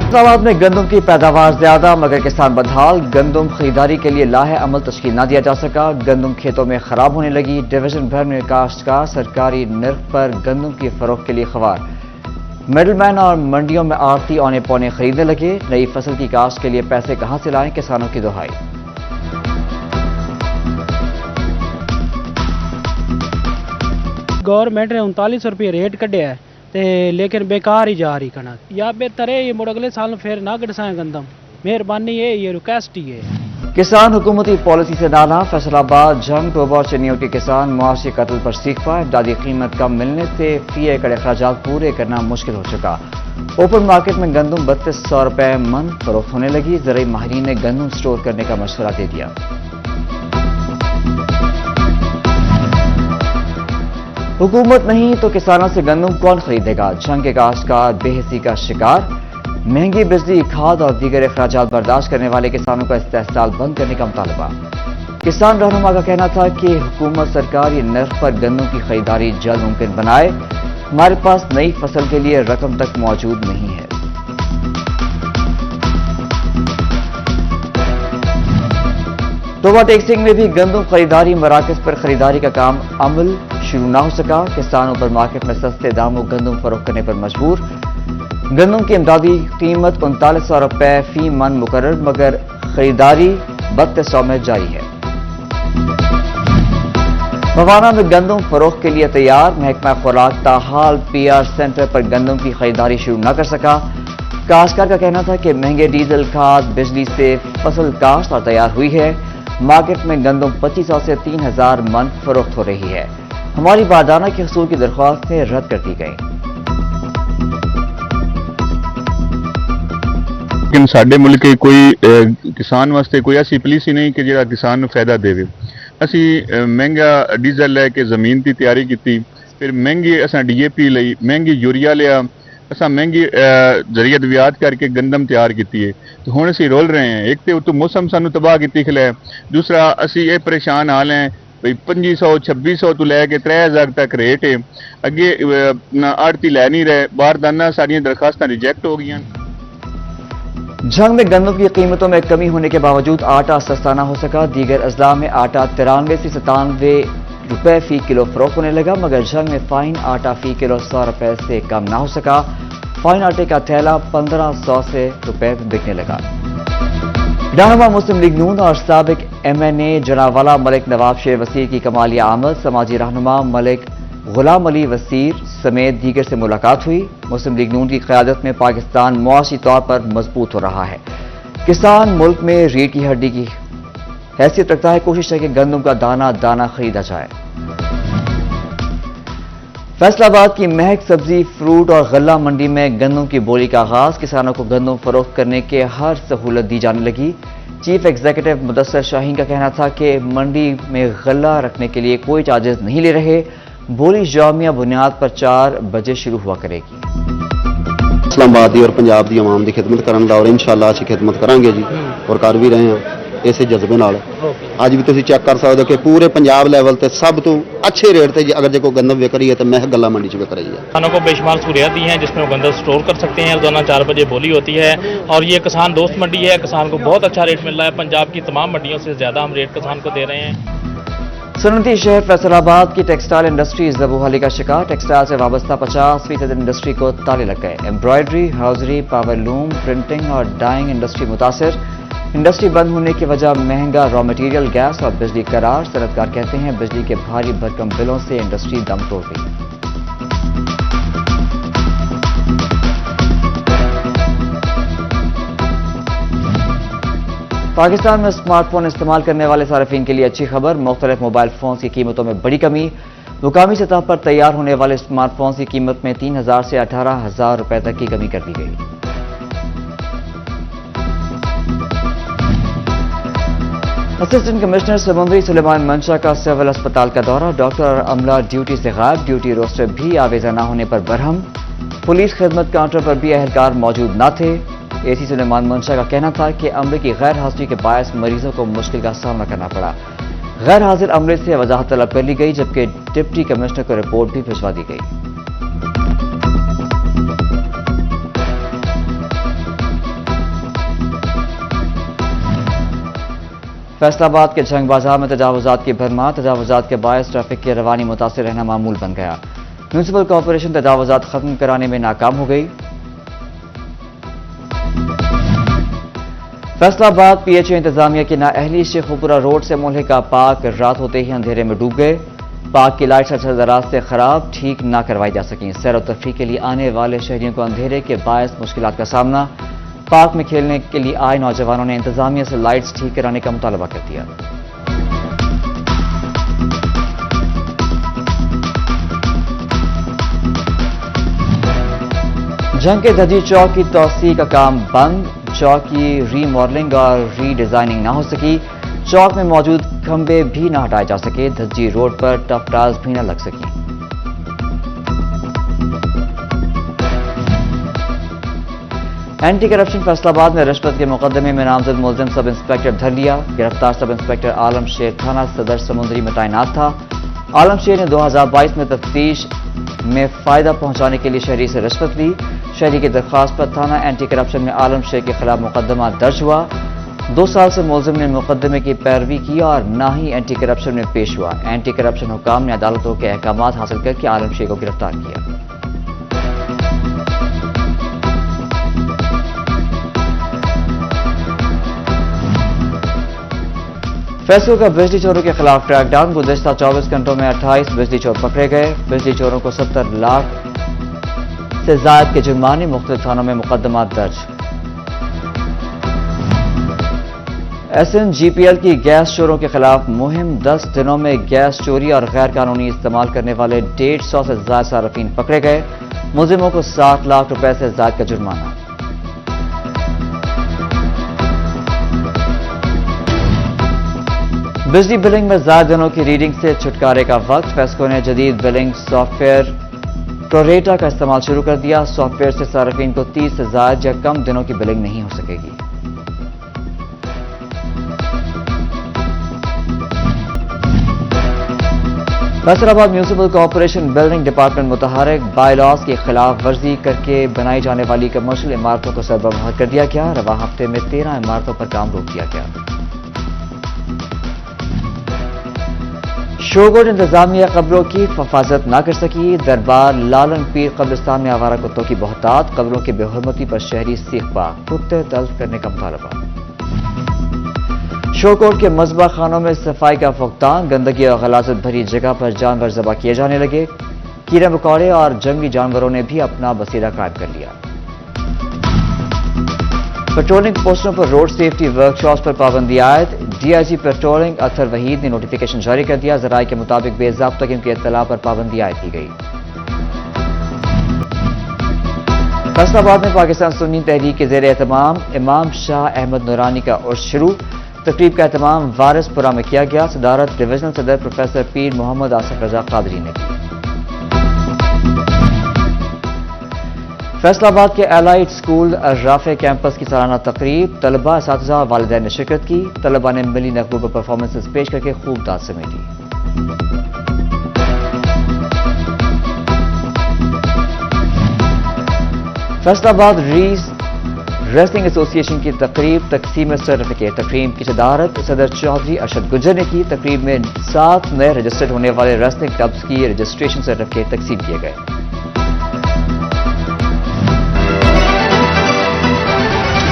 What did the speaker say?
फैसलाबाद में गंदम की पैदावार ज्यादा मगर किसान बदहाल। गंदम खरीदारी के लिए लाहे अमल तश्कील न दिया जा सका। गंदम खेतों में खराब होने लगी। डिवीजन भर में काश्तकार सरकारी नर्ख पर गंदम की फरोख्त के लिए खवार। मिडलमैन और मंडियों में आड़ती औने पौने खरीदने लगे। नई फसल की काश्त के लिए पैसे कहां से लाएं, किसानों की दुहाई। गवर्नमेंट ने 39 रुपये रेट कढ़िया है लेकिन बेकार ही जा रही कणक। या बेहतर है ये मुड़ अगले साल फिर ना गड़साएं गंदम। मेहरबानी है, ये रिक्वेस्ट ही है। किसान हुकूमती पॉलिसी से नाराज। फैसलाबाद जंग तोबा और चनियों के किसान मुआशी कत्ल पर सीखा। इमदादी कीमत कम मिलने से फी एकड़ अखराजात पूरे करना मुश्किल हो चुका। ओपन मार्केट में गंदम 3200 रुपए मन फरोख्त होने लगी। ज़राई माहिरीन ने गंदम स्टोर करने का मशवरा दे दिया। हुकूमत नहीं तो किसानों से गंदम कौन खरीदेगा। जंग के काश्तकार बेहिसी का शिकार। महंगी बिजली, खाद और दीगर अखराजात बर्दाश्त करने वाले किसानों का इस्तेहसाल बंद करने का मुतालबा। किसान रहनुमा का कहना था कि हुकूमत सरकारी नर्ख पर गंदम की खरीदारी जल्द मुमकिन बनाए। हमारे पास नई फसल के लिए रकम तक मौजूद नहीं है। तोबा टेक्सिंग में भी गंदम खरीदारी मराकज पर खरीदारी का काम अमल शुरू न हो सका। किसान ओपन मार्केट में सस्ते दामों गंदम फरोख्त करने पर मजबूर। गंदम की इमदादी कीमत 3900 रुपए फी मन मुकर्रर मगर खरीदारी 3200 में जारी है। मवाना में गंदम फरोख्त के लिए तैयार। महकमा खुराक ताहाल PR सेंटर पर गंदम की खरीदारी शुरू न कर सका। काश्तकार का कहना था कि महंगे डीजल, खाद, बिजली से फसल काश्त और तैयार हुई है। मार्केट में गंदम 2500 से 3000 मन फरोख्त हो रही है। हमारी बारदाना के हसूल की दरख्वास्तें रद्द कर दी गई। लेकिन साडे मुल्क कोई किसान वास्ते कोई ऐसी पॉलिसी नहीं कि जिहड़ा किसान नूं फायदा देवे। असी महंगा डीजल लैके जमीन की तैयारी की, फिर महंगी असां DAP लई, महंगी यूरिया लिया, असां महंगी जरियत व्याज करके गंदम तैयार की है। तो हुण असी रोल रहे हैं। एक तो उतो मौसम सानू तबाह की खिलाया, दूसरा असी ये परेशान हाल हैं भाई 2500-2600 तो लैके 3000 तक रेट है। अगे आड़ती लै नहीं रहे। बारदाना सारियां दरखास्तां रिजेक्ट हो गई। जंग में गंदम की कीमतों में कमी होने के बावजूद आटा सस्ता न हो सका। दीगर अजला में आटा 93 से 97 रुपए फी किलो फरोख्त होने लगा मगर जंग में फाइन आटा फी किलो 100 रुपए से कम न हो सका। फाइन आटे का थैला 1500 से रुपए बिकने लगा। रहनुमा मुस्लिम लीग नून और साबिक MNA जनावाला मलिक नवाब शेर वसीर की कमालिया आमद। समाजी रहनुमा मलिक गुलाम अली वसीर समेत दीगर से मुलाकात हुई। मुस्लिम लीग नून की क़यादत में पाकिस्तान मुआशी तौर पर मजबूत हो रहा है। किसान मुल्क में रीढ़ की हड्डी की हैसियत रखता है। कोशिश है कि गंदम का दाना दाना खरीदा जाए। फैसलाबाद की महक सब्जी, फ्रूट और गल्ला मंडी में गंदम की बोली का आगाज। किसानों को गंदम फरोख्त करने के हर सहूलत दी जाने लगी। चीफ एग्जीक्यूटिव मुदस्सर शाहीन का कहना था कि मंडी में गल्ला रखने के लिए कोई चार्जेस नहीं ले रहे। बोली जामिया बुनियाद पर 4 बजे शुरू हुआ करेगी। इस्लामाबाद दी और पंजाब दी आवाम दी खिदमत करन दा और इंशाअल्लाह असीं खिदमत करांगे जी और कर भी रहे हैं इसे जज्बे नाल। अज भी तुसीं चेक कर सकते हो कि पूरे पंजाब लैवल ते सब तो अच्छे रेट ते अगर जो कोई गंदम विक रही है तो महक गल्ला मंडी च विक रही है। किसानों को बेशुमार सहूलियत दी हैं जिसमें वो गंदम स्टोर कर सकते हैं। रोजाना 4 बजे बोली होती है और ये किसान दोस्त मंडी है। किसान को बहुत अच्छा रेट मिल रहा है। पंजाब की तमाम मंडियों से ज़्यादा हम रेट किसान को दे रहे हैं। सनती शहर फैसलाबाद की टेक्सटाइल इंडस्ट्री जबूहाली का शिकार। टेक्सटाइल से वाबस्ता 50% इंडस्ट्री को ताले लग गए। एम्ब्रॉयडरी, हाउजरी, पावर लूम, प्रिंटिंग और डाइंग इंडस्ट्री मुतासर। इंडस्ट्री बंद होने की वजह महंगा रॉ मटेरियल, गैस और बिजली करार। सनतकार कहते हैं बिजली के भारी भरकम बिलों से इंडस्ट्री दम तोड़ गई। पाकिस्तान में स्मार्टफोन इस्तेमाल करने वाले सार्फिन के लिए अच्छी खबर। मुख्तलिफ मोबाइल फोन की कीमतों में बड़ी कमी। मुकामी सतह पर तैयार होने वाले स्मार्टफोन की कीमत में 3000 से 18000 रुपए तक की कमी कर दी गई। असिस्टेंट कमिश्नर समुंदरी सुलेमान मंशा का सिविल अस्पताल का दौरा। डॉक्टर और अमला ड्यूटी से गायब। ड्यूटी रोस्टर भी आवेजा न होने पर बरहम। पुलिस खिदमत काउंटर पर भी अहलकार मौजूद न थे। AC सुलेमान मंशा का कहना था कि अमले की गैर हाजिरी के बायस मरीजों को मुश्किल का सामना करना पड़ा। गैर हाजिर अमले से वजाहत तलब कर ली गई जबकि डिप्टी कमिश्नर को रिपोर्ट भी भिजवा दी गई। فیصل آباد کے جھنگ بازار میں تجاوزات کی بھرمار، تجاوزات کے باعث ٹریفک کی روانی متاثر رہنا معمول بن گیا۔ میونسپل کارپوریشن تجاوزات ختم کرانے میں ناکام ہو گئی۔ فیصل آباد پی ایچ اے انتظامیہ کی نااہلی شیخوپورہ روڈ سے ملحقہ پارک رات ہوتے ہی اندھیرے میں ڈوب گئے۔ پارک کی لائٹ سرسد راستے خراب، ٹھیک نہ کروائی جا سکیں۔ سیر و تفریح کے لیے آنے والے شہریوں کو اندھیرے کے باعث مشکلات کا سامنا۔ پارک میں کھیلنے کے لیے آئے نوجوانوں نے انتظامیہ سے لائٹس ٹھیک کرانے کا مطالبہ کر دیا۔ جنگ کے دھجی چوک کی توسیع کا کام بند، چوک کی ری ماڈلنگ اور ری ڈیزائننگ نہ ہو سکی، چوک میں موجود کھمبے بھی نہ ہٹائے جا سکے، دھجی روڈ پر ٹف ٹارز بھی نہ لگ سکیں۔ اینٹی کرپشن فیصل آباد میں رشوت کے مقدمے میں نامزد ملزم سب انسپکٹر دھر لیا۔ گرفتار سب انسپکٹر عالم شیر تھانہ صدر سمندری میں تعینات تھا۔ عالم شیر نے 2022 میں تفتیش میں فائدہ پہنچانے کے لیے شہری سے رشوت لی۔ شہری کی درخواست پر تھانہ اینٹی کرپشن میں عالم شیر کے خلاف مقدمہ درج ہوا۔ 2 سال سے ملزم نے مقدمے کی پیروی کی اور نہ ہی اینٹی کرپشن میں پیش ہوا۔ اینٹی کرپشن حکام نے عدالتوں کے احکامات حاصل کر کے عالم شیر کو گرفتار کیا۔ فیصلوں کا بجلی چوروں کے خلاف کریک ڈاؤن، گزشتہ 24 گھنٹوں میں 28 بجلی چور پکڑے گئے۔ بجلی چوروں کو 70 لاکھ سے زائد کے جرمانے، مختلف تھانوں میں مقدمات درج۔ S N G P L کی گیس چوروں کے خلاف مہم، 10 دنوں میں گیس چوری اور غیر قانونی استعمال کرنے والے 150 سے زائد صارفین پکڑے گئے، ملزموں کو 7 لاکھ روپے سے زائد کا جرمانہ۔ بجلی بلنگ میں زائد دنوں کی ریڈنگ سے چھٹکارے کا وقت، فیسکو نے جدید بلنگ سافٹ ویئر پروریٹا کا استعمال شروع کر دیا۔ سافٹ ویئر سے صارفین کو 30 سے زائد یا کم دنوں کی بلنگ نہیں ہو سکے گی۔ فیصل آباد میونسپل کارپوریشن بلڈنگ ڈپارٹمنٹ متحرک، بائی لاز کی خلاف ورزی کر کے بنائی جانے والی کمرشل عمارتوں کو سربراہ بحال کر دیا گیا۔ رواں ہفتے میں 13 عمارتوں پر کام روک دیا گیا۔ شوگوڈ انتظامیہ قبروں کی حفاظت نہ کر سکی، دربار لالن پیر قبرستان میں آوارہ کتوں کی بہتات، قبروں کی بے حرمتی پر شہری سیخ پا، کتے تلف کرنے کا مطالبہ۔ شوکوٹ کے مذبح خانوں میں صفائی کا فقدان، گندگی اور غلاظت بھری جگہ پر جانور ذبح کیے جانے لگے، کیڑے مکوڑے اور جنگلی جانوروں نے بھی اپنا بسیرا قائم کر لیا۔ پیٹرولنگ پوسٹوں پر روڈ سیفٹی ورکشاپس پر پابندی عائد، ڈی آئی جی پیٹرولنگ اطہر وحید نے نوٹیفیکیشن جاری کر دیا، ذرائع کے مطابق بے ضابطگیوں کی اطلاع پر پابندی عائد کی گئی۔ فیصل آباد میں پاکستان سنی تحریک کے زیر اہتمام امام شاہ احمد نورانی کا عرس شروع، تقریب کا اہتمام وارث پورہ میں کیا گیا، صدارت ڈویژنل صدر پروفیسر پیر محمد آصف رضا قادری نے کی۔ فیصل آباد کے الائٹ اسکول الرافع کیمپس کی سالانہ تقریب، طلباء، اساتذہ اور والدین نے شرکت کی، طلباء نے ملی محبوبہ پرفارمنسز پیش کر کے خوب داد سمیٹی۔ فیصل آباد ریسلنگ ایسوسی ایشن کی تقریب، تقسیم سرٹیفکیٹ، تقریب کی صدارت صدر چودھری ارشد گجر نے کی، تقریب میں 7 نئے رجسٹرڈ ہونے والے ریسلنگ کلبز کی رجسٹریشن سرٹیفکیٹ تقسیم کیے گئے۔